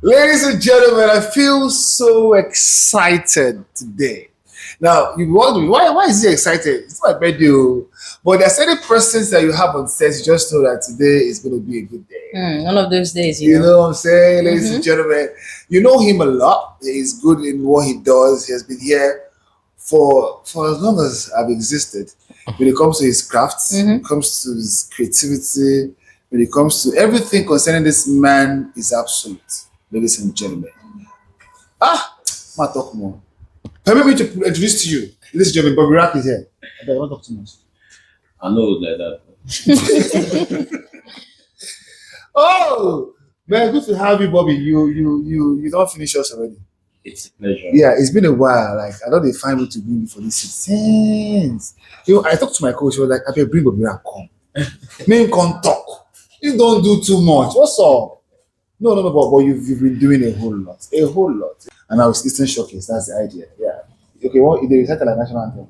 Ladies and gentlemen, I feel so excited today. Now, you wonder why is he excited? It's my birthday, oh. But there are certain persons that you have on set. You just know that today is going to be a good day. One of those days, You know what I'm saying, ladies and gentlemen? You know him a lot. He's good in what he does. He has been here for as long as I've existed. When it comes to his crafts, when it comes to his creativity, when it comes to everything concerning this man is absolute, ladies and gentlemen. Ma talk more. Permit me to introduce to you, ladies and gentlemen, Bobby Rack is here. I don't want to talk too much. I know it like that. Oh, man, good to have you, Bobby. You don't finish us already. It's a pleasure. Yeah, it's been a while. Like I know they find me to bring me for this since. I talked to my coach. She was like, "I better bring Bobby and come. Men can talk. You don't do too much. What's up?" No, but you've been doing a whole lot, And I was Eastern Showcase. That's the idea. Yeah. Okay. What if they recite like national anthem?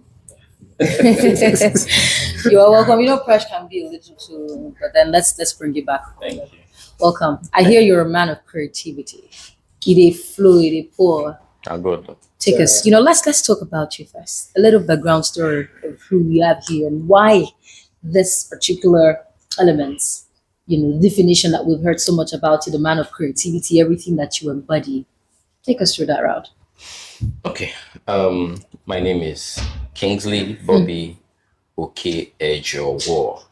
You are welcome. Press can be a little too, but then let's bring you back. Thank you. Welcome. I hear you're a man of creativity. It flow, it pour. I'm good. Take us. Let's talk about you first. A little background story of who we have here and why this particular elements, definition that we've heard so much about you, the man of creativity, everything that you embody. Take us through that route. Okay. My name is Kingsley Bobby Oke Ejowo.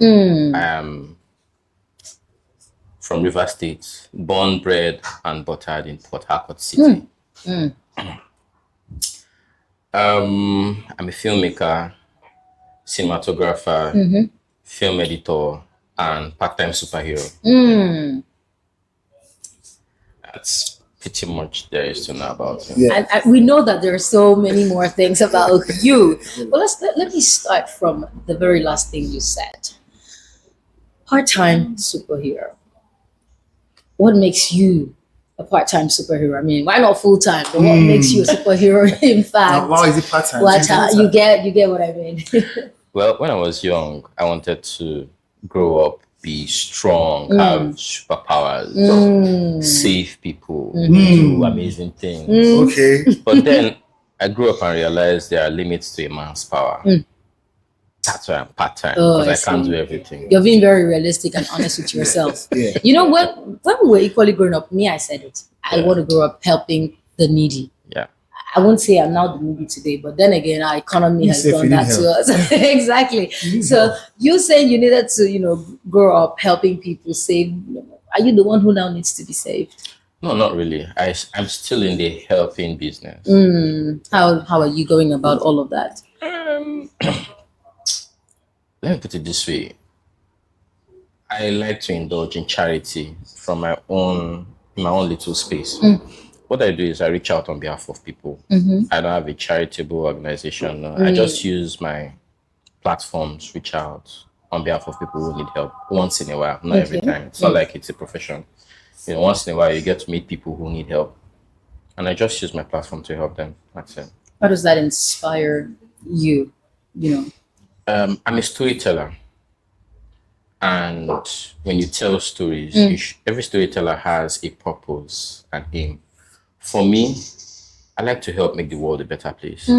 I am from River State, born, bred, and buttered in Port Harcourt City. I'm a filmmaker, cinematographer, film editor, and part-time superhero. That's pretty much there is to know about him. Yeah. And we know that there are so many more things about you. But let me start from the very last thing you said. Part-time superhero. What makes you a part-time superhero? I mean, why not full-time? But what makes you a superhero? In fact, why is it part-time? You get what I mean. Well, when I was young, I wanted to grow up, be strong, have superpowers, save people, do amazing things. Okay. But then I grew up and realized there are limits to a man's power. That's why I'm part-time, because I can't do everything. You're being very realistic and honest with yourself. Yeah. When we were equally growing up, me, I said it. I want to grow up helping the needy. Yeah. I won't say I'm now the needy today, but then again, our economy has done that to us. Exactly. So you saying you needed to, grow up helping people save. Are you the one who now needs to be saved? No, not really. I'm still in the helping business. How are you going about all of that? Let me put it this way. I like to indulge in charity from my own little space. What I do is I reach out on behalf of people. I don't have a charitable organization. No. I just use my platforms, reach out on behalf of people who need help once in a while, not every time. It's not like it's a profession. Once in a while you get to meet people who need help. And I just use my platform to help them. That's it. How does that inspire you? I'm a storyteller. And when you tell stories, every storyteller has a purpose and aim. For me, I like to help make the world a better place.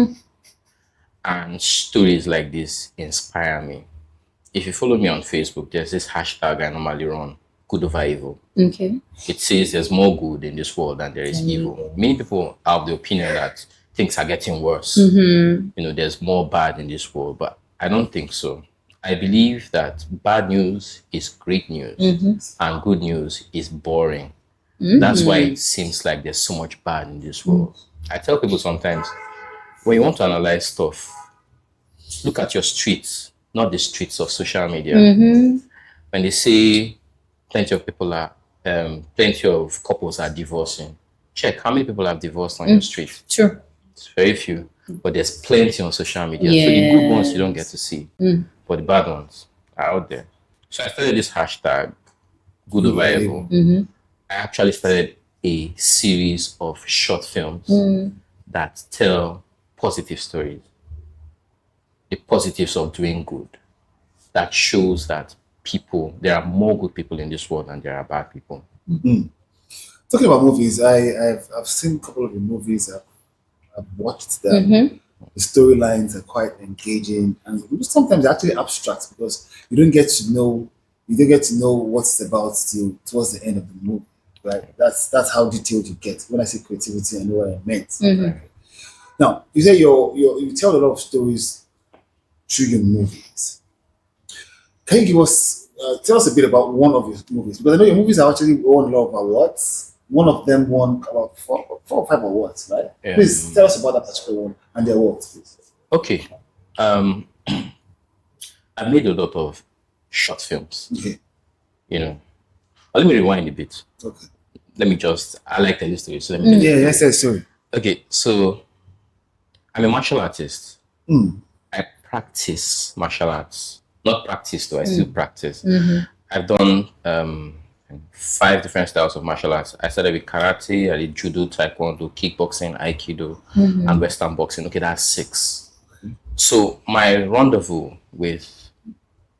And stories like this inspire me. If you follow me on Facebook, there's this hashtag I normally run, good over evil. Okay. It says there's more good in this world than there is evil. Many people have the opinion that things are getting worse. There's more bad in this world, but I don't think so. I believe that bad news is great news and good news is boring. That's why it seems like there's so much bad in this world. I tell people sometimes, when you want to analyze stuff, look at your streets, not the streets of social media. When they say plenty of couples are divorcing, check how many people have divorced on your street. Sure. It's very few, but there's plenty on social media. So the good ones you don't get to see, but the bad ones are out there. So I started this hashtag, good over evil. I actually started a series of short films that tell positive stories, the positives of doing good, that shows that there are more good people in this world than there are bad people. Talking about movies, I've seen a couple of the movies. I've watched them. The storylines are quite engaging, and sometimes actually abstract because you don't get to know what it's about till towards the end of the movie. Right? That's how detailed you get. When I say creativity, I know what I meant. Right? Now, you say you tell a lot of stories through your movies. Can you give us tell us a bit about one of your movies? Because I know your movies are actually won a lot of awards. One of them won about four or five awards, right? Yeah. Please tell us about that particular one and the awards, please. Okay. I made a lot of short films. Okay. You know, let me rewind a bit. Okay. I like telling stories. So let me. Yeah, yes, sorry. Okay, so I'm a martial artist. Mm. I practice martial arts. Not practice though, I still practice. I've done 5 different styles of martial arts. I started with karate, I did judo, taekwondo, kickboxing, aikido, and western boxing. Okay, that's 6. So my rendezvous with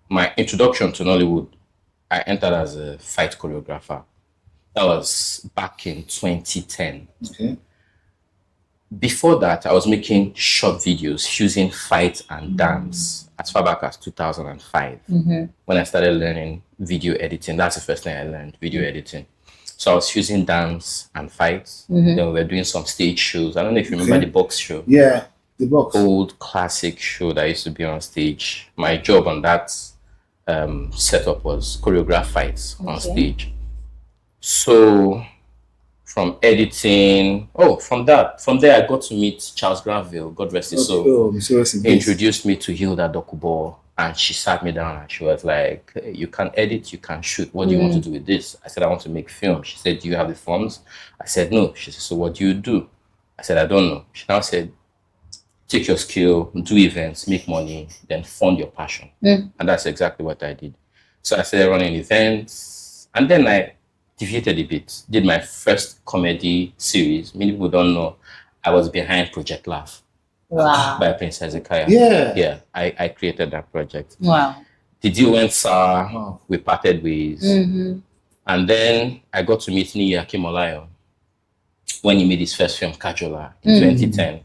my introduction to Nollywood, I entered as a fight choreographer. That was back in 2010. Okay. Before that, I was making short videos fusing fight and dance as far back as 2005 when I started learning video editing. That's the first thing I learned, video editing. So I was fusing dance and fight. Then we were doing some stage shows. I don't know if you remember the box show. Yeah, the box. Old classic show that used to be on stage. My job on that setup was choreograph fights on stage. So from editing, from there I got to meet Charles Granville, God rest his soul. He introduced me to Hilda Dokubo, and she sat me down and she was like, you can edit, you can shoot. What do you want to do with this? I said, I want to make film. She said, do you have the funds? I said, no. She said, so what do you do? I said, I don't know. She now said, take your skill, do events, make money, then fund your passion. And that's exactly what I did. So I started running events, and then I deviated a bit, did my first comedy series. Many people don't know I was behind Project Laugh. Wow. By Prince Hezekiah. Yeah. I created that project. Wow. The deal went sour. We parted ways. And then I got to meet Niyi Akimolayo when he made his first film, Kajola, in 2010.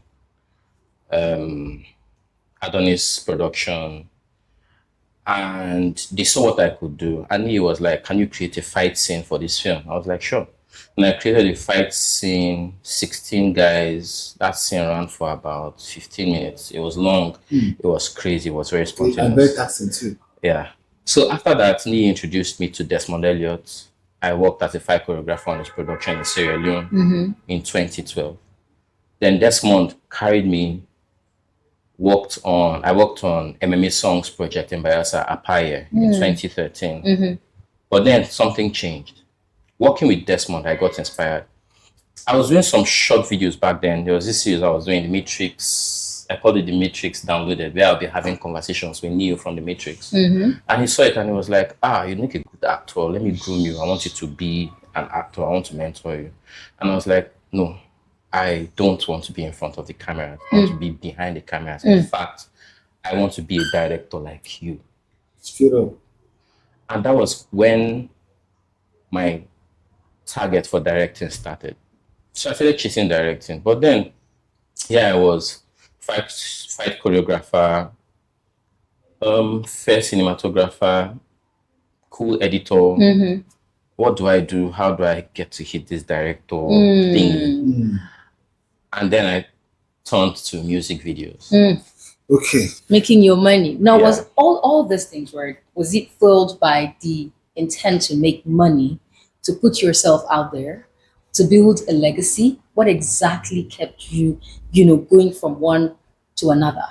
Adonis production. And they saw what I could do. And he was like, can you create a fight scene for this film? I was like, sure. And I created a fight scene, 16 guys. That scene ran for about 15 minutes. It was long. It was crazy. It was very spontaneous. And very taxing too. Yeah. So after that, Nii introduced me to Desmond Elliott. I worked as a fight choreographer on his production in Sierra Leone in 2012. Then Desmond carried me. I worked on MMA Songs project in Bayelsa, Apaye, in 2013. But then something changed. Working with Desmond, I got inspired. I was doing some short videos back then. There was this series I was doing, The Matrix. I called it The Matrix Downloaded, where I'll be having conversations with Neo from The Matrix. And he saw it and he was like, you make a good actor. Let me groom you. I want you to be an actor. I want to mentor you. And I was like, no. I don't want to be in front of the camera. I want to be behind the cameras. In fact, I want to be a director like you. Straight up. And that was when my target for directing started. So I started chasing directing. But then, I was fight choreographer, fair cinematographer, cool editor. What do I do? How do I get to hit this director thing? And then I turned to music videos. Okay. Making your money. Now, was all these things, right? Was it fueled by the intent to make money, to put yourself out there, to build a legacy? What exactly kept you, going from one to another?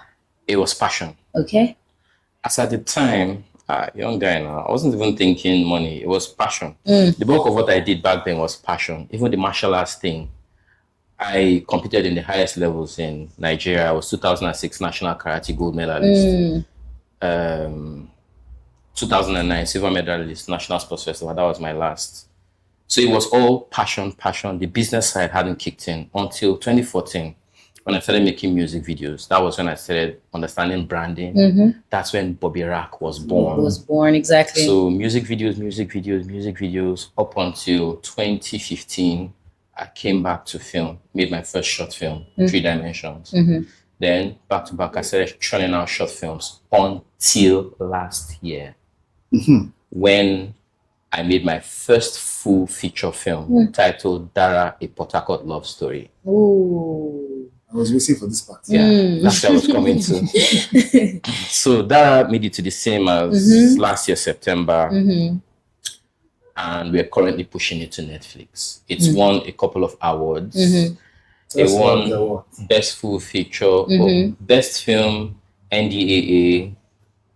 It was passion. Okay. As at the time, young guy now, I wasn't even thinking money. It was passion. The bulk of what I did back then was passion. Even the martial arts thing. I competed in the highest levels in Nigeria. I was 2006 National Karate Gold Medalist. 2009 Silver Medalist, National Sports Festival. That was my last. So it was all passion. The business side hadn't kicked in until 2014 when I started making music videos, that was when I started understanding branding. That's when Bobby Rack was born. Was born, exactly. So music videos up until 2015. I came back to film, made my first short film, 3 Dimensions. Then back to back, I started churning out short films until last year when I made my first full feature film titled Dara, a Port Harcourt Love Story. Ooh. I was waiting for this part. Yeah, that's what I was coming to. So Dara made it to the same as last year, September. And we're currently pushing it to Netflix. It's won a couple of awards. It won Best Full Feature, Best Film, NDAA.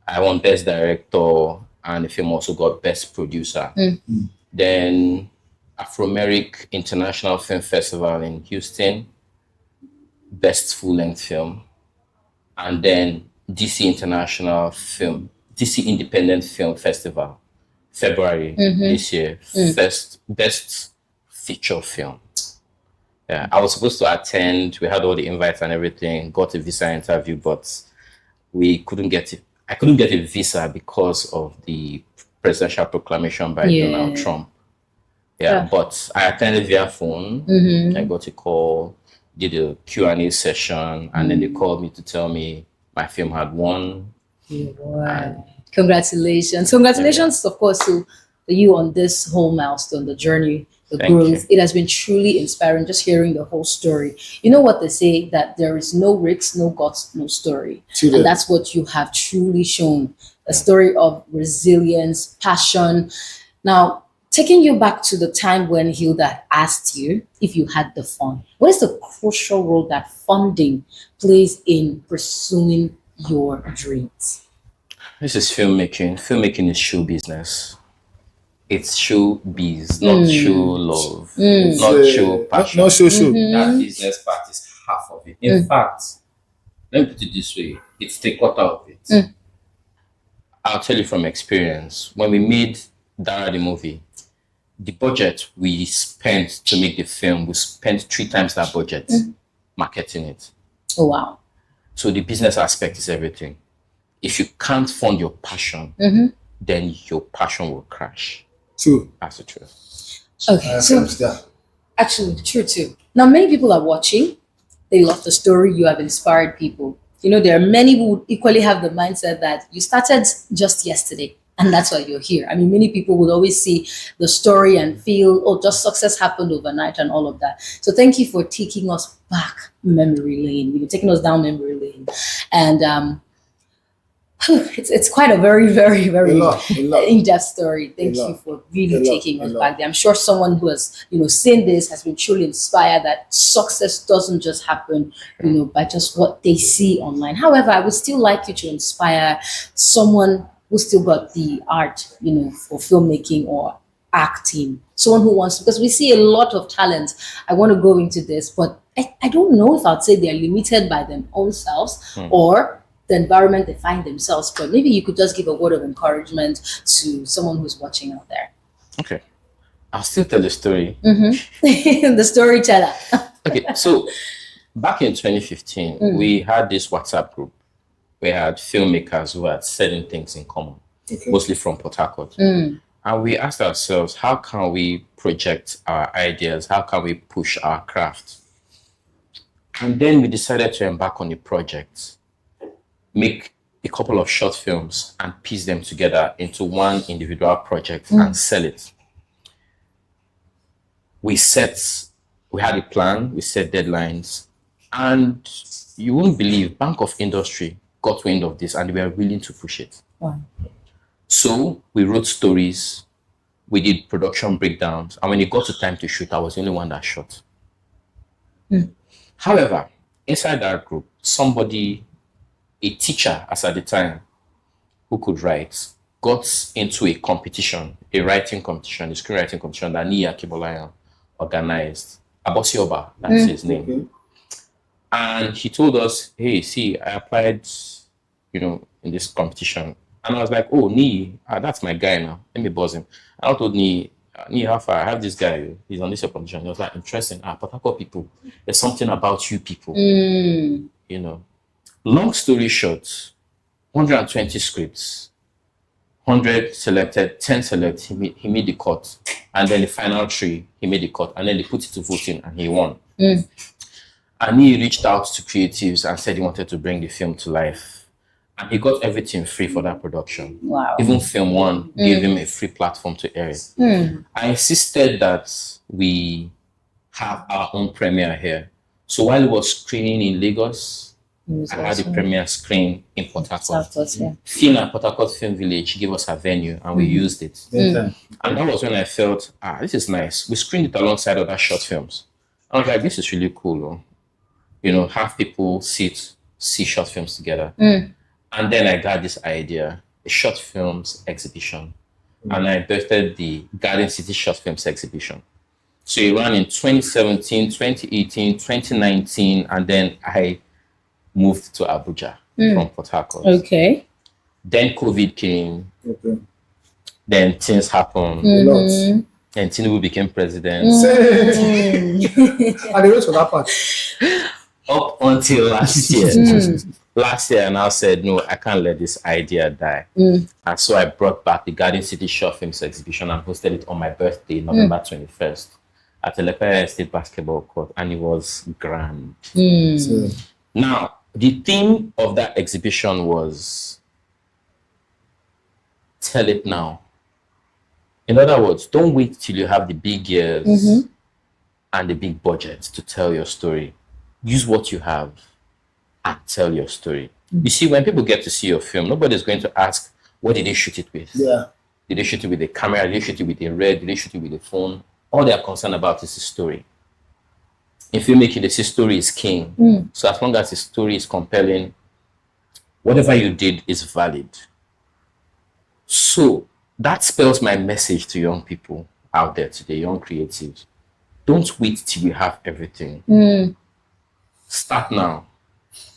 I won Best Director, and the film also got Best Producer. Then Afro-American International Film Festival in Houston, Best Full-Length Film. And then DC Independent Film Festival, February this year, Best Feature Film. Yeah, I was supposed to attend. We had all the invites and everything. Got a visa interview, but we couldn't get it. I couldn't get a visa because of the presidential proclamation by Donald Trump. Yeah, but I attended via phone. I got a call, did a Q&A session, and then they called me to tell me my film had won. Congratulations. Congratulations, of course, to you on this whole milestone, the journey, the Thank growth. you. It has been truly inspiring just hearing the whole story. You know what they say, that there is no risk, no guts, no story. And that's what you have truly shown, a story of resilience, passion. Now, taking you back to the time when Hilda asked you if you had the fund, what is the crucial role that funding plays in pursuing your dreams? This is filmmaking. Filmmaking is show business. It's show biz, not show love, not show passion. Not show. That business part is half of it. In fact, let me put it this way: it's the quarter of it. I'll tell you from experience. When we made Dara the movie, the budget we spent to make the film, we spent 3 times that budget marketing it. Oh, wow. So the business aspect is everything. If you can't fund your passion, then your passion will crash. True. That's the truth. Okay, so actually, true too. Now, many people are watching. They love the story. You have inspired people. You know, there are many who would equally have the mindset that you started just yesterday, and that's why you're here. I mean, many people would always see the story and feel, oh, just success happened overnight and all of that. So thank you for taking us back memory lane, you know, taking us down memory lane. And it's quite a very, very, very in-depth story. Thank you for really taking us back there. I'm sure someone who has, you know, seen this has been truly inspired that success doesn't just happen, you know, by just what they see online. However, I would still like you to inspire someone who still got the art, you know, for filmmaking or acting. Someone who wants, because we see a lot of talent. I want to go into this, but I don't know if I'd say they're limited by their own selves or the environment they find themselves. But maybe you could just give a word of encouragement to someone who's watching out there. Okay. I'll still tell the story. The storyteller. Okay, so back in 2015, we had this WhatsApp group. We had filmmakers who had certain things in common, mostly from Port Harcourt. And we asked ourselves, how can we project our ideas? How can we push our craft? And then we decided to embark on a project, make a couple of short films and piece them together into one individual project and sell it. We had a plan, we set deadlines, and you won't believe Bank of Industry got wind of this and they were willing to push it. Wow. So we wrote stories, we did production breakdowns, and when it got to time to shoot, I was the only one that shot. However, inside that group, a teacher as at the time who could write, got into a competition, a writing competition, a screenwriting competition that Nia Kibolayan organized. Abosioba, that's his name. And he told us, hey, see, I applied, you know, in this competition. And I was like, oh, Nii, that's my guy now. Let me buzz him. I told Nii, How far? I have this guy. He's on this competition. He was like, interesting. Port Harcourt people. There's something about you people. Mm. You know. Long story short, 120 scripts, 100 selected, 10 select. He made the cut, and then the final 3 he made the cut, and then they put it to voting, and he won. And he reached out to creatives and said he wanted to bring the film to life. And he got everything free for that production. Wow. Even Film One gave him a free platform to air it. I insisted that we have our own premiere here. So while it was screening in Lagos, I had the premiere screen in Port Harcourt. Film at Port Harcourt Film Village gave us a venue, and we used it. And that was when I felt, this is nice. We screened it alongside other short films. I was like, this is really cool. You know, have people see short films together. And then I got this idea, a short films exhibition. And I birthed the Garden City Short Films exhibition. So it ran in 2017, 2018, 2019, and then I moved to Abuja from Port Harcourt. Okay. Then COVID came. Okay. Then things happened. A lot. And Tinubu became president. And the rest of that part. Up until last year. Last year, I now said, no, I can't let this idea die. And so I brought back the Garden City Short Films exhibition and hosted it on my birthday, November 21st, at the Lekpe State Basketball Court, and it was grand. So, Now, the theme of that exhibition was tell it now. In other words, don't wait till you have the big years and the big budget to tell your story. Use what you have and tell your story. You see, when people get to see your film, nobody's going to ask, what did they shoot it with? yeah. Did they shoot it with a camera? Did they shoot it with a red? Did they shoot it with a phone? All they are concerned about is the story. In filmmaking, they say story is king. So as long as the story is compelling, whatever you did is valid. So that spells my message to young people out there today, young creatives. Don't wait till you have everything. Start now.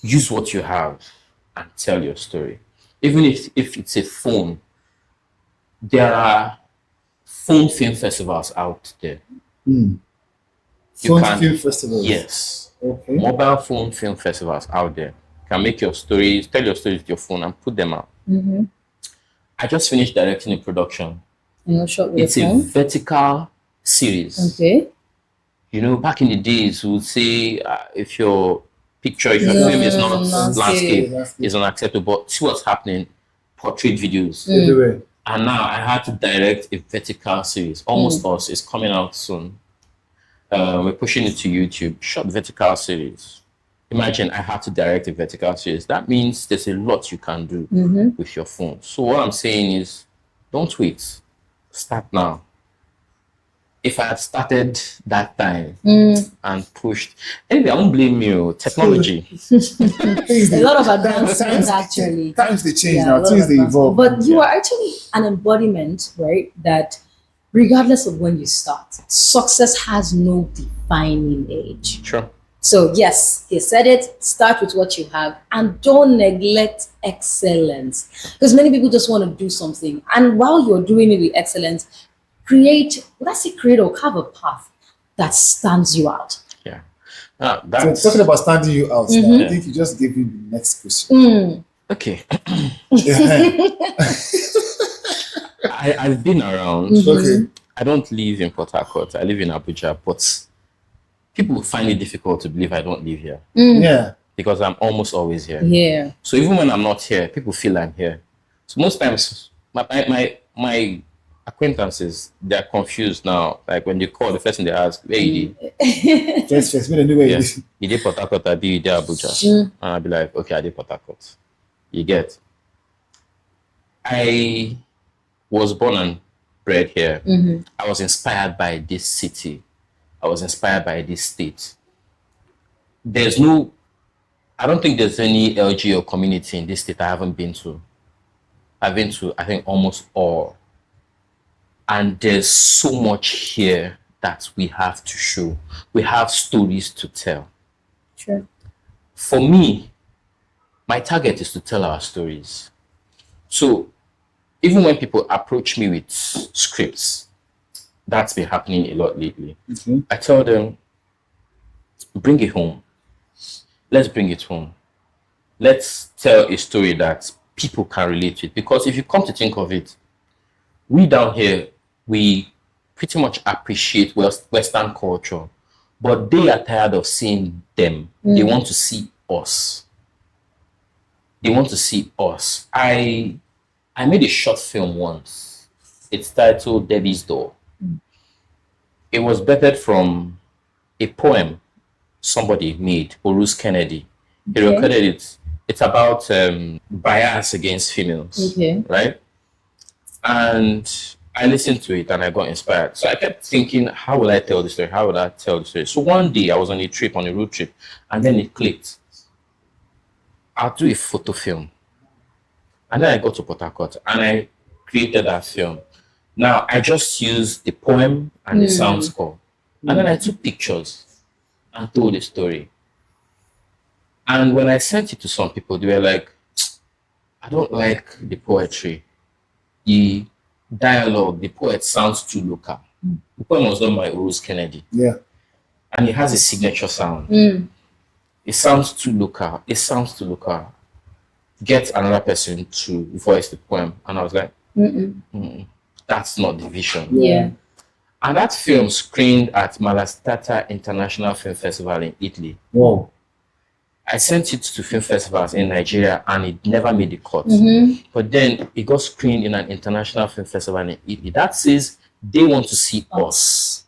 Use what you have and tell your story. Even if it's a phone, there are phone film festivals out there. Phone can- film festivals. Yes. Okay. Mobile phone film festivals out there. You can make your stories, tell your stories with your phone and put them out. I just finished directing a production. Short It's a vertical series. Okay. You know, back in the days, we would say if your picture, if your film is not landscape, is unacceptable. But see what's happening, portrait videos. Everywhere. And now I had to direct a vertical series. Almost Us is coming out soon. We're pushing it to YouTube. Short vertical series. Imagine I had to direct a vertical series. That means there's a lot you can do with your phone. So what I'm saying is, don't wait. Start now. If I had started that time and pushed, anyway, I won't blame you. Technology. A lot of advancements actually. Times they change Yeah, a now. lot Things of they advancements. evolve. But you are actually an embodiment, right? That regardless of when you start, success has no defining age. Sure. So yes, he said it, start with what you have and don't neglect excellence. Because many people just want to do something. And while you're doing it with excellence, create or carve a path that stands you out. Yeah. So That's talking about standing you out now, I think you just gave me the next question. okay. Yeah. I've been around. Okay. I don't live in Port Harcourt. I live in Abuja, but people find it difficult to believe I don't live here Yeah. because I'm almost always here. Yeah. So even when I'm not here, people feel I'm here. So most times, my acquaintances, they're confused now. Like when they call, the first thing they ask, where you did? First, me anyway. Yeah. You did Port Harcourt, I be there Abuja. And I'll be like, okay, I did Port Harcourt. You get? I was born and bred here. I was inspired by this city. I was inspired by this state. I don't think there's any LGO community in this state I haven't been to. I've been to, I think, almost all. And there's so much here that we have to show. We have stories to tell. Sure. For me, my target is to tell our stories. So even when people approach me with scripts, that's been happening a lot lately. Okay. I tell them, bring it home. Let's bring it home. Let's tell a story that people can relate to. Because if you come to think of it, we down here, we pretty much appreciate Western culture, but they are tired of seeing them. They want to see us. They want to see us. I made a short film once. It's titled Debbie's Door. It was bettered from a poem somebody made, Orus Kennedy. He Okay. recorded it. It's about bias against females, Okay. right? And I listened to it and I got inspired. So I kept thinking, how will I tell the story? How will I tell the story? So one day I was on a road trip, and then it clicked. I'll do a photo film. And then I got to Port Harcourt and I created that film. Now I just used the poem and the sound score. And then I took pictures and told the story. And when I sent it to some people, they were like, I don't like the poetry. The dialogue, the poet sounds too local. The poem was done by Rose Kennedy. Yeah. And it has a signature sound. It sounds too local. It sounds too local. Get another person to voice the poem. And I was like, that's not the vision. Yeah. And that film screened at Malastata International Film Festival in Italy. Wow. I sent it to film festivals in Nigeria and it never made the cut. But then it got screened in an international film festival in Italy. That says they want to see us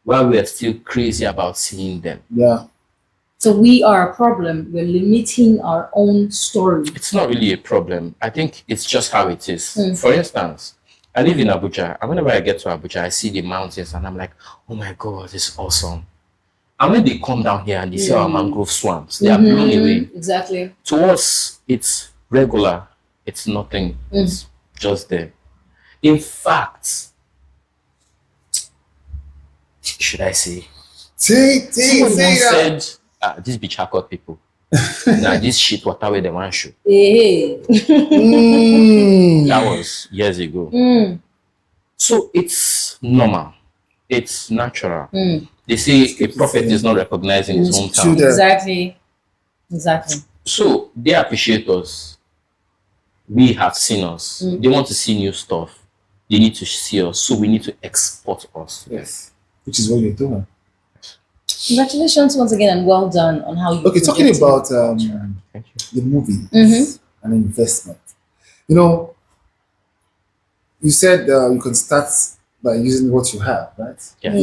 while we are still crazy about seeing them. Yeah. So we are a problem. We're limiting our own story. It's not really a problem. I think it's just how it is. For instance, I live in Abuja, and whenever I get to Abuja, I see the mountains and I'm like, oh my God, it's awesome. And when they come down here and they see our mangrove swamps, they are blown away. Exactly. To us, it's regular. It's nothing. It's just there. In fact, should I say? Say Someone that. said, these beach Harcourt people. Now this shit water where they want show. Hey. That was years ago. So it's normal. It's natural. They say a prophet is not recognized in his hometown. Exactly. Exactly. So they appreciate us. We have seen us. They want to see new stuff. They need to see us. So we need to export us. Yes. Which is what you're doing. Congratulations once again and well done on how you. Okay, talking about Thank you. the movie and investment. You know, you said you can start by using what you have, right? Yeah.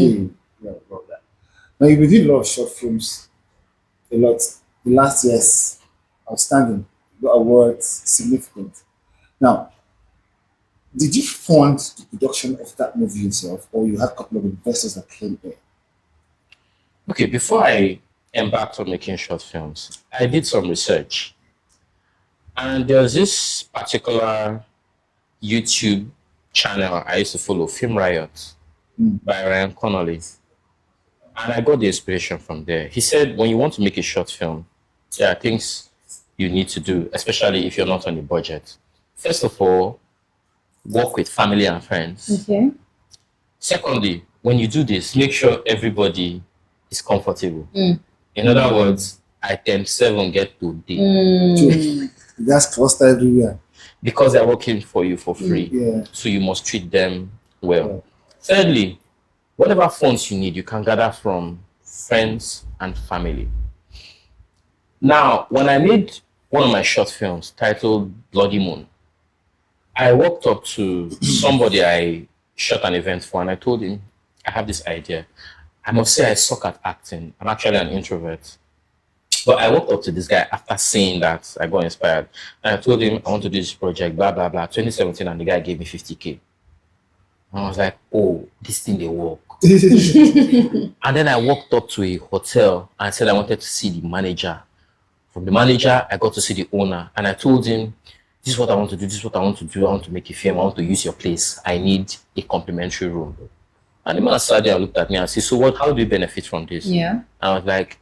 Yeah, about that. Now you've been doing a lot of short films, a lot. The last year's outstanding, the awards significant. Now, did you fund the production of that movie yourself, or you had a couple of investors that came in? Okay, before I embarked on making short films, I did some research. And there was this particular YouTube channel I used to follow, Film Riot, by Ryan Connolly. And I got the inspiration from there. He said, when you want to make a short film, there are things you need to do, especially if you're not on a budget. First of all, work with family and friends. Okay. Secondly, when you do this, make sure everybody is comfortable. In other words, item 7 get to D. That's cluster everywhere. Because they're working for you for free. Yeah. So you must treat them well. Thirdly, whatever funds you need, you can gather from friends and family. Now, when I made one of my short films titled Bloody Moon, I walked up to somebody I shot an event for and I told him, I have this idea. I must say I suck at acting. I'm actually an introvert. But I walked up to this guy after saying that. I got inspired. And I told him, I want to do this project, blah, blah, blah. 2017, and the guy gave me 50K. And I was like, oh, this thing, they work. And then I walked up to a hotel and said I wanted to see the manager. From the manager, I got to see the owner. And I told him, this is what I want to do. This is what I want to do. I want to make a film. I want to use your place. I need a complimentary room. And the man sat there and looked at me and said, so what? How do you benefit from this? Yeah. I was like,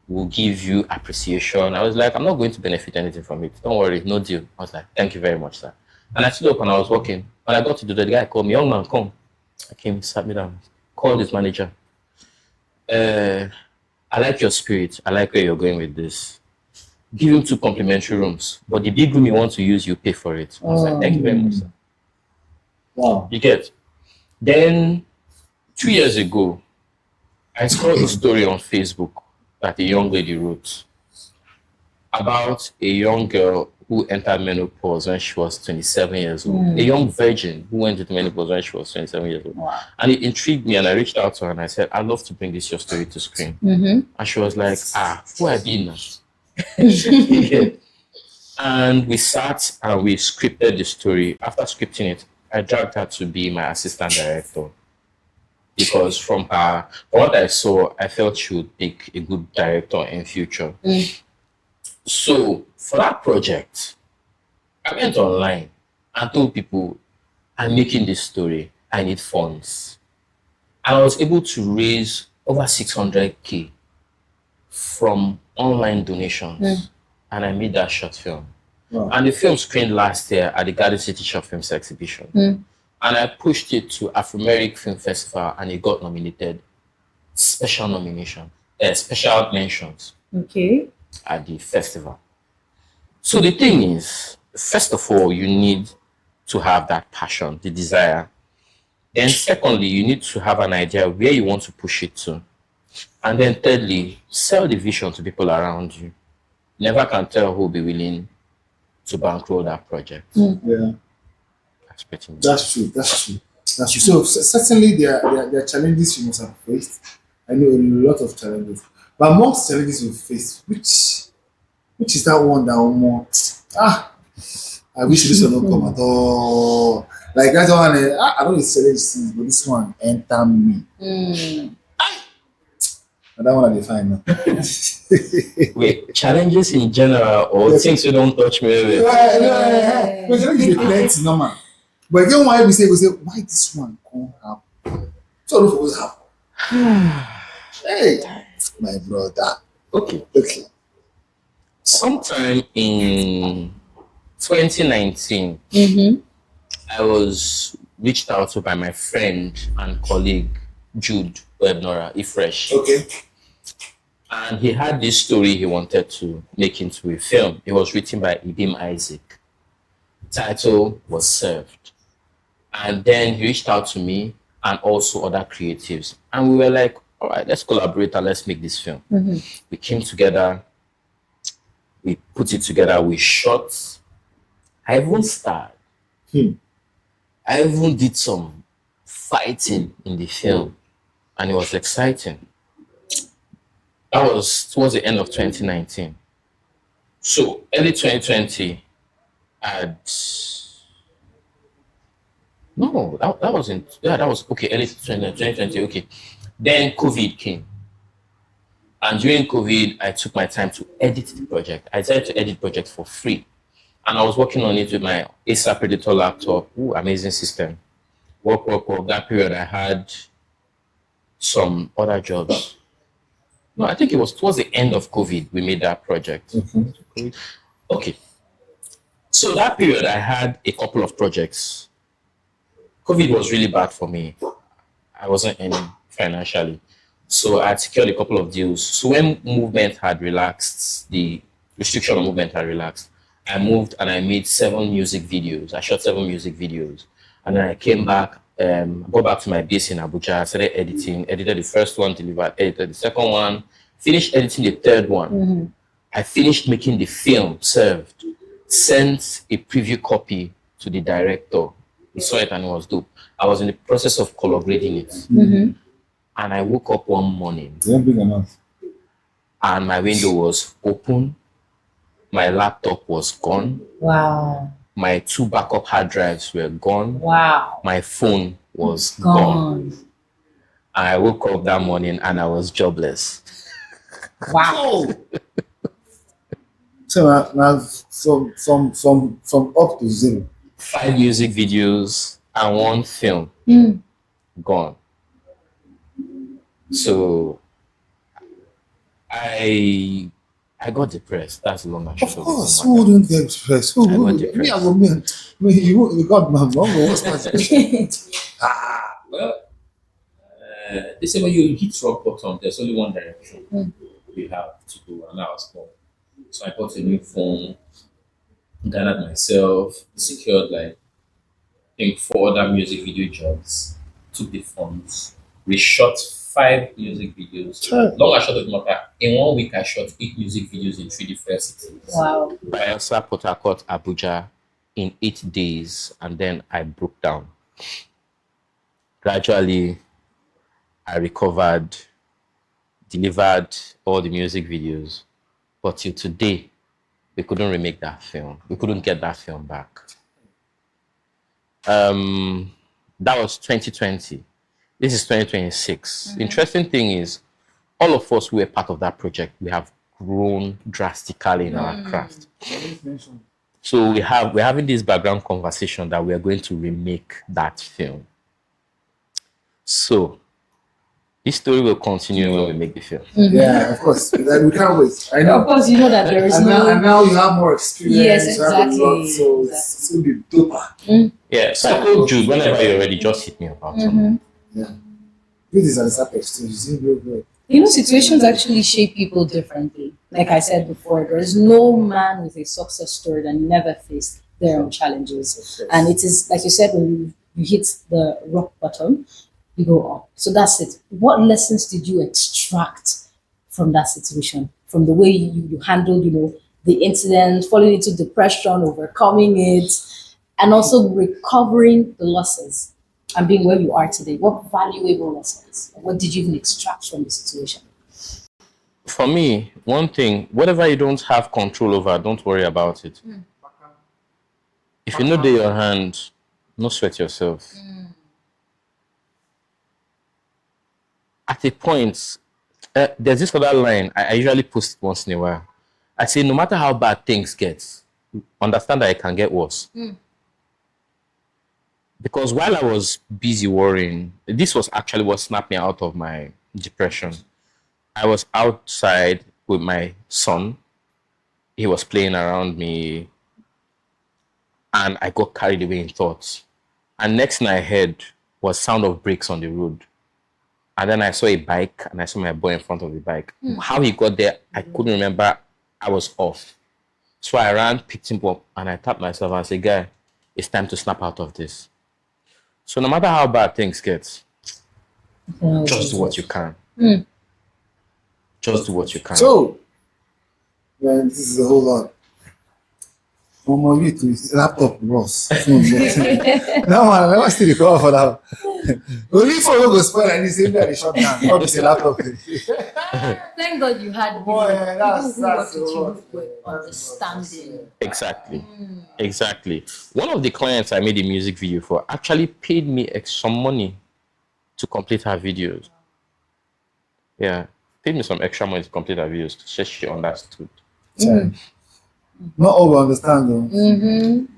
we'll give you appreciation. I was like, I'm not going to benefit anything from it. Don't worry, no deal. I was like, thank you very much, sir. And I stood up and I was walking. When I got to do that, the guy called me, young man, come. I came, sat me down, called his manager. I like your spirit. I like where you're going with this. Give him 2 complimentary rooms, but the big room you want to use, you pay for it. I was like, thank you very much, sir. Wow. You get. Then 2 years ago, I saw a story on Facebook that a young lady wrote about a young girl who entered menopause when she was 27 years old. A young virgin who went into menopause when she was 27 years old. Wow. And it intrigued me, and I reached out to her and I said, I'd love to bring this your story to screen. And she was like, who are you now? Yeah. And we sat and we scripted the story. After scripting it, I dragged her to be my assistant director. Because from what I saw, I felt she would make a good director in future. So for that project, I went online and told people, I'm making this story, I need funds. And I was able to raise over 600K from online donations. And I made that short film. Wow. And the film screened last year at the Garden City Short Films Exhibition. And I pushed it to Afro-American Film Festival and it got nominated. Special nomination, special mentions. Okay. At the festival. So the thing is, first of all, you need to have that passion, the desire. Then secondly, you need to have an idea where you want to push it to. And then thirdly, sell the vision to people around you. Never can tell who will be willing to bankroll that project. Yeah. That's pretty much. That's true. That's true. That's true. So certainly there are challenges you must have faced. I know a lot of challenges. But amongst challenges you face, which is that one that more I wish this will not come at all. Like that one, I don't need challenge, but this one enter me. And that one I define now. Wait, challenges in general or things you don't touch me with? But challenges dey plenty normal. But again, why we say why this one can't happen? So it always happen. Hey, my brother. Okay. Sometime in 2019, I was reached out to by my friend and colleague Jude Webnora Ifresh. Okay. And he had this story he wanted to make into a film. It was written by Ibim Isaac. Title was Served. And then he reached out to me and also other creatives. And we were like, all right, let's collaborate and let's make this film. We came together, we put it together, we shot. I even starred. I even did some fighting in the film, and it was exciting. That was towards the end of 2019. So early 2020, that wasn't, that was okay, early 2020, okay. Then COVID came. And during COVID, I took my time to edit the project. I decided to edit project for free. And I was working on it with my Acer Predator laptop. Ooh, amazing system. Work. That period, I had some other jobs. No, I think it was towards the end of COVID, we made that project. Okay. So that period, I had a couple of projects. COVID was really bad for me. I wasn't earning financially. So I had secured a couple of deals. So when movement had relaxed, the restriction on movement had relaxed, I moved and I made 7 music videos. I shot 7 music videos. And then I came back, got back to my base in Abuja, started editing, edited the first one, delivered, edited the second one, finished editing the third one. I finished making the film, Served, sent a preview copy to the director. He saw it and it was dope. I was in the process of color grading it. And I woke up one morning and my window was open. My laptop was gone. Wow. My 2 backup hard drives were gone. Wow. My phone was gone. And I woke up that morning and I was jobless. Wow. So now from up to 0. 5 music videos and 1 film gone. So I got depressed. That's the long and short Of of course, it. who wouldn't get depressed? Who got would? depressed. Me, I go, you got my mom. What's my Well, They say when you hit rock bottom, there's only one direction you have to go, and that was home. So I bought a new phone, gathered myself, secured like I think 4 other music video jobs, took the funds, we shot 5 music videos. Sure. Long and short of the matter, in 1 week I shot 8 music videos in 3 different cities. Wow. Bayelsa, Port Harcourt, Abuja in 8 days, and then I broke down. Gradually, I recovered, delivered all the music videos, but till today, we couldn't remake that film. We couldn't get that film back. That was 2020. This is 2026. Interesting thing is, all of us who were part of that project, we have grown drastically in our craft. So we're having this background conversation that we are going to remake that film. So this story will continue when we make the film. Yeah, of course. Like, we can't wait. I Of know. course, you know that there is And no. now you have more experience. Yes, you have a lot, exactly. so it's going to be doper. Yeah, so I told Jude, whenever you're ready, just hit me about something. Yeah. This is an apex too. You see, real good. You know, situations actually shape people differently. Like I said before, there is no man with a success story that never faced their own challenges. And it is, like you said, when you hit the rock bottom, you go up. So that's it. What lessons did you extract from that situation? From the way you handled, the incident, falling into depression, overcoming it, and also recovering the losses and being where you are today? What valuable lessons? What did you even extract from the situation? For me, one thing, whatever you don't have control over, don't worry about it. If you know they're your hand, no sweat yourself. At a point, there's this other line I usually post once in a while. I say, no matter how bad things get, understand that it can get worse. Because while I was busy worrying, this was actually what snapped me out of my depression. I was outside with my son. He was playing around me, and I got carried away in thoughts. And next thing I heard was sound of brakes on the road. And then I saw a bike, and I saw my boy in front of the bike. How he got there, I couldn't remember. I was off. So I ran, picked him up, and I tapped myself and said, guy, it's time to snap out of this. So no matter how bad things get, just do what you can. Just do what you can. So, man, this is a whole lot. One more you to laptop Ross. Now I never still recover for that. Only for you go spoil and this very short down. Not this laptop. Thank God you had Boy, people that's who worked a with you lot. who were understanding. Exactly. One of the clients I made a music video for actually paid me some money to complete her videos. Yeah, paid me some extra money to complete her videos. She understood. Not all understand though.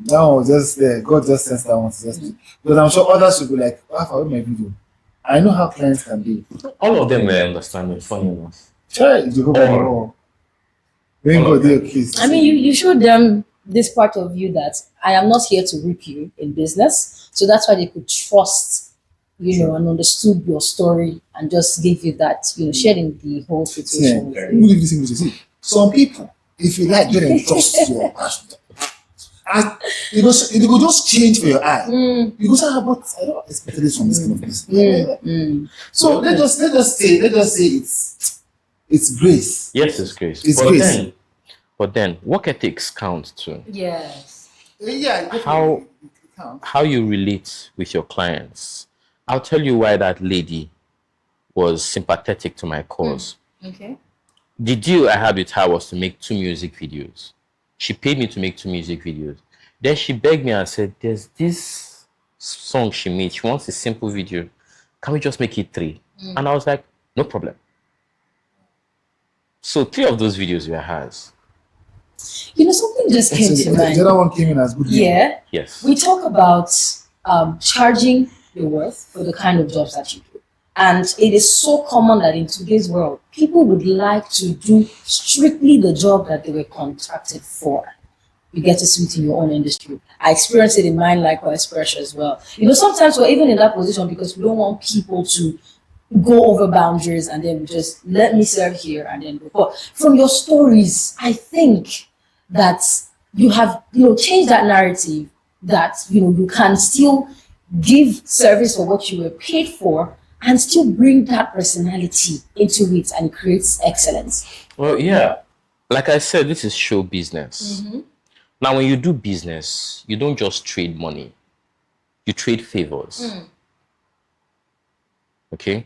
That one was just there. God just sends that one to just. But I'm sure others will be like, "Ah, I my video." I know how clients can be. All of them were understanding, funny enough. Try you go back more. When God do your kiss. I mean, you showed them this part of you that I am not here to rip you in business. So that's why they could trust, and understood your story and just give you that, shared in the whole Yeah, situation. who live this English? See, some people, if you like, let them trust your passion. And it will just change for your eye. You go say, but I don't expect this from this kind of person. So let's just say it's grace. Yes, it's grace. It's but grace. But then, work ethics count too. Yes. Yeah. How how you relate with your clients. I'll tell you why that lady was sympathetic to my cause. Okay. The deal I had with her was to make 2 music videos. She paid me to make 2 music videos. Then she begged me and said, there's this song she made. She wants a simple video. Can we just make it 3? And I was like, no problem. So 3 of those videos were hers. Something just came to The mind. other one came in as good. Yeah. Yes. We talk about charging your worth for the kind of jobs that you do. And it is so common that in today's world, people would like to do strictly the job that they were contracted for. You get to see it in your own industry. I experience it in mine, likewise, pressure as well. Sometimes we're even in that position because we don't want people to go over boundaries and then we just let me serve here and then go. But from your stories, I think that you have changed that narrative that you can still give service for what you were paid for and still bring that personality into it and it creates excellence. Well, yeah. Like I said, this is show business. Now, when you do business, you don't just trade money. You trade favors. Okay?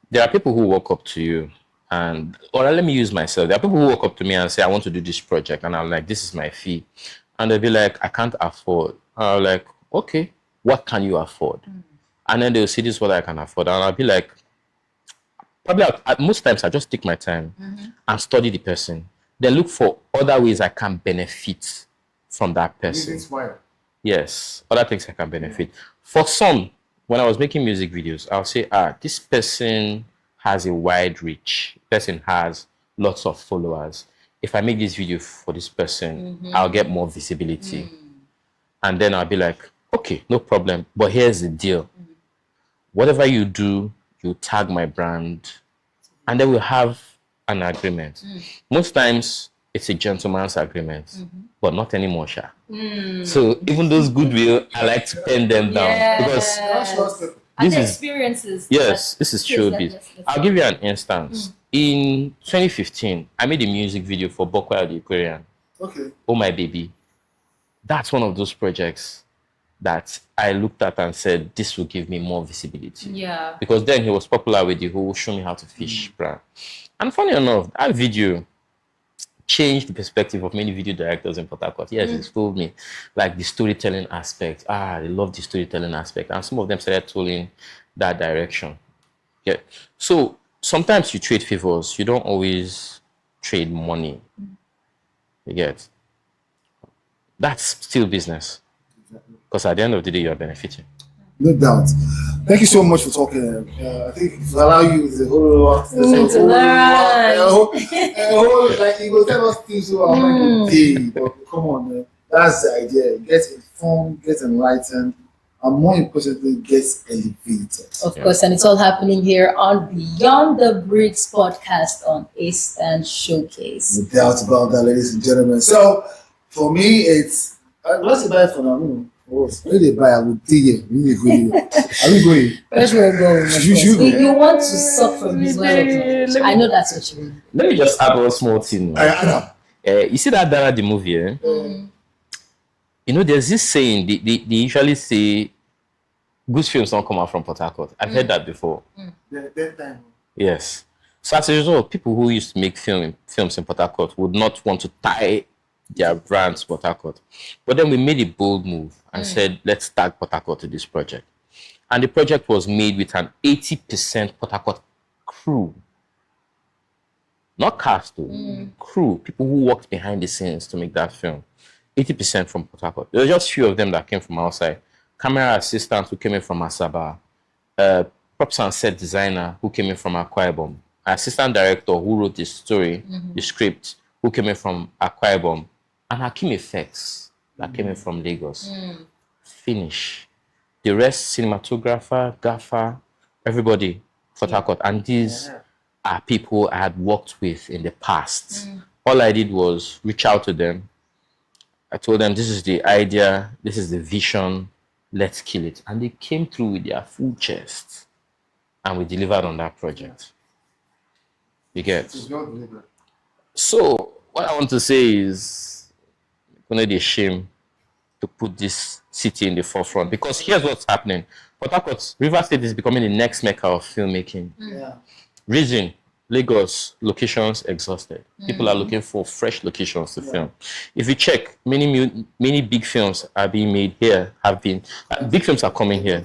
There are people who walk up to you or let me use myself. There are people who walk up to me and say, I want to do this project. And I'm like, this is my fee. And they'll be like, I can't afford. I'm like, okay, what can you afford? And then they'll say, this is what I can afford. And I'll be like, probably most times I just take my time and study the person. Then look for other ways I can benefit from that person. Yes, other things I can benefit. For some, when I was making music videos, I'll say, this person has a wide reach. Person has lots of followers. If I make this video for this person, I'll get more visibility. And then I'll be like, okay, no problem. But here's the deal. Whatever you do, you tag my brand, and then we'll have an agreement. Most times, it's a gentleman's agreement, but not anymore, Sha. So even those goodwill, I like to pen them down because this is experiences. Yes, this is showbiz. I'll give you an instance. In 2015, I made a music video for Bokwai the Aquarian. Okay. Oh My Baby. That's one of those projects that I looked at and said, this will give me more visibility. Yeah. Because then he was popular with the whole show me how to fish brand. And funny enough, that video changed the perspective of many video directors in Port Harcourt. Yes, it's told me like the storytelling aspect. They love the storytelling aspect. And some of them started tooling that direction. Yeah. So sometimes you trade favors. You don't always trade money. You get? That's still business. Because at the end of the day, you're benefiting. No doubt. Thank you so much for talking. I think if I allow you, the whole lot. To learn. Like you will tell us things so I'm like, hey, but come on, man. That's the idea. Get informed, get enlightened, and more importantly, get elevated. Of course, and it's all happening here on Beyond the Bricks podcast on Eastern Showcase. No doubt about that, ladies and gentlemen. So, for me, it's what's the buy for now? When they buy, I will tell you. Are we going? Where's we're going? You want to suck from his well. I know that's what you mean. Let me just add one small thing. I know. You see that Dara the movie? You know, there's this saying, they usually say, good films don't come out from Port Harcourt. I've heard that before. That time. Yes. So as a result, people who used to make films in Port Harcourt would not want to tie their brands to Port Harcourt. But then we made a bold move and said, let's tag Port Harcourt to this project. And the project was made with an 80% Port Harcourt crew. Not cast, though. Crew. People who worked behind the scenes to make that film. 80% from Port Harcourt. There were just few of them that came from outside. Camera assistants who came in from Asaba. Props and set designer who came in from Akwa Ibom. Assistant director who wrote the story, the script, who came in from Akwa Ibom. And Hakim Effects that came in from Lagos. Finish. The rest, cinematographer, gaffer, everybody, Port Harcourt. And these are people I had worked with in the past. All I did was reach out to them. I told them, this is the idea, this is the vision, let's kill it. And they came through with their full chest. And we delivered on that project. You get? So, what I want to say is, it's not a shame to put this city in the forefront. Because here's what's happening. Port Harcourt, River State is becoming the next mecca of filmmaking. Reason, Lagos, locations exhausted. People are looking for fresh locations to film. If you check, many big films are being made here, big films are coming here.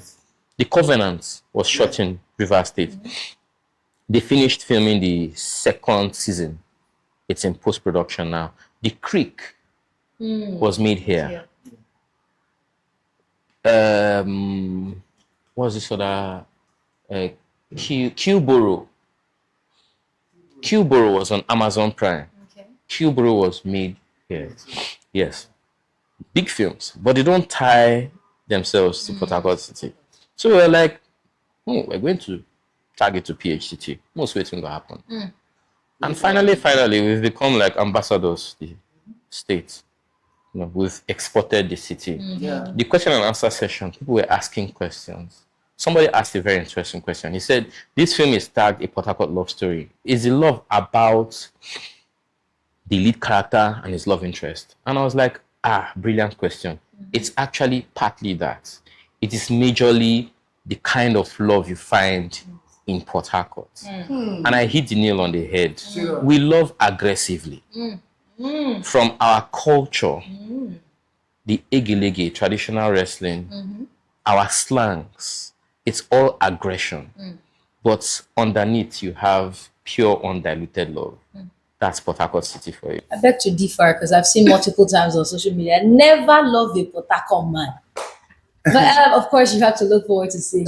The Covenant was shot in River State. They finished filming the second season. It's in post-production now. The Creek was made here. What's this other? Qboro. Qboro was on Amazon Prime. Qboro was made here. Yes. Big films, but they don't tie themselves to Port Harcourt City. So we're like, we're going to target to PHCT. Most waiting will happen. And finally, we've become like ambassadors, the state. You know, we've exported the city. Yeah. The question and answer session, people were asking questions. Somebody asked a very interesting question. He said, this film is tagged a Port Harcourt love story. Is the love about the lead character and his love interest? And I was like, brilliant question. It's actually partly that. It is majorly the kind of love you find in Port Harcourt. And I hit the nail on the head. We love aggressively. From our culture, the Egilege, traditional wrestling, our slangs, it's all aggression. But underneath, you have pure, undiluted love. That's Port Harcourt City for you. I beg to differ because I've seen multiple times on social media. Never love a Port Harcourt man. But of course, you have to look forward to seeing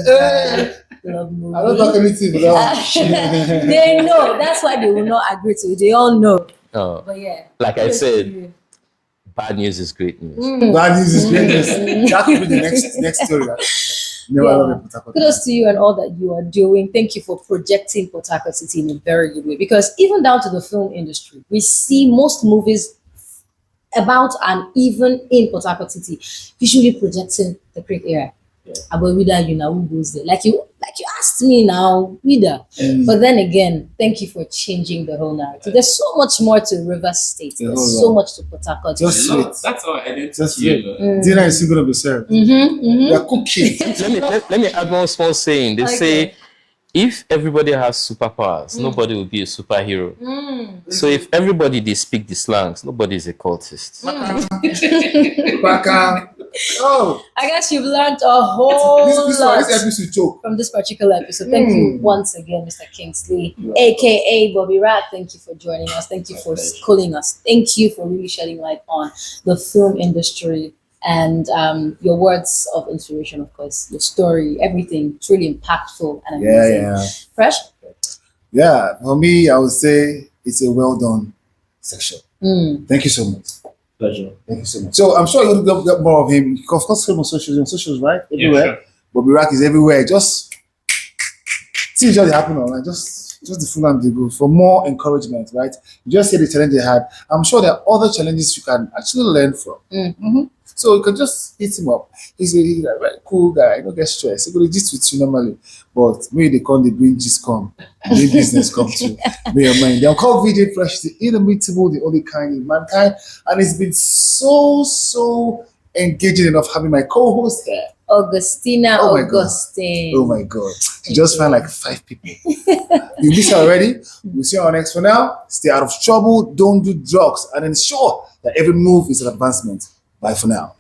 love movie. I don't talk anything without. They know. That's why they will not agree to it. They all know. But yeah. Like I said, bad news is great news. Bad news is great news. That could be the next story. Never love a Port Harcourt. Kudos to you and all that you are doing. Thank you for projecting Port Harcourt City in a very good way. Because even down to the film industry, we see most movies about and even in Port Harcourt City usually projecting the Creek area. About Wida, you know, who goes there? Like you asked me now, Wida. But then again, thank you for changing the whole narrative. There's so much more to River State. There's so much to Port Harcourt. Just No, wait. that's our identity. Just you wait. know. Dinner is still going to be served. We are cooking. Let me add one small saying. They say, if everybody has superpowers, nobody will be a superhero. So if everybody they speak the slangs, nobody is a cultist. Baka. Oh, I guess you've learned a whole lot this episode joke. from this particular episode. Thank you once again, Mr. Kingsley, aka Bobby Rat. Thank you for joining us. Thank you for schooling us. Thank you for really shedding light on the film industry and your words of inspiration, of course, your story, everything. It's really impactful and amazing. Yeah. Fresh? Yeah, for me, I would say it's a well done section. Thank you so much. Pleasure. Thank you so much. So I'm sure you're going to get more of him. Of course, him on socials, right? Everywhere. Yeah, sure. Bobby Rack is everywhere. Just see just happen online. Just the full and the good for more encouragement, right? You just see the challenge they had. I'm sure there are other challenges you can actually learn from. So you can just hit him up. He's a very cool guy. Don't get stressed. He could gist with you normally, but maybe they come, they bring gist come, bring business come to your mind. They'll call VJ Fresh the inimitable, the only kind in mankind, and it's been so engaging enough having my co-host here. Augustina Oh my God. Augustine. Oh my God. You just find like 5 people. You miss her already. We'll see you on next. For now, stay out of trouble, don't do drugs, and ensure that every move is an advancement. Bye for now.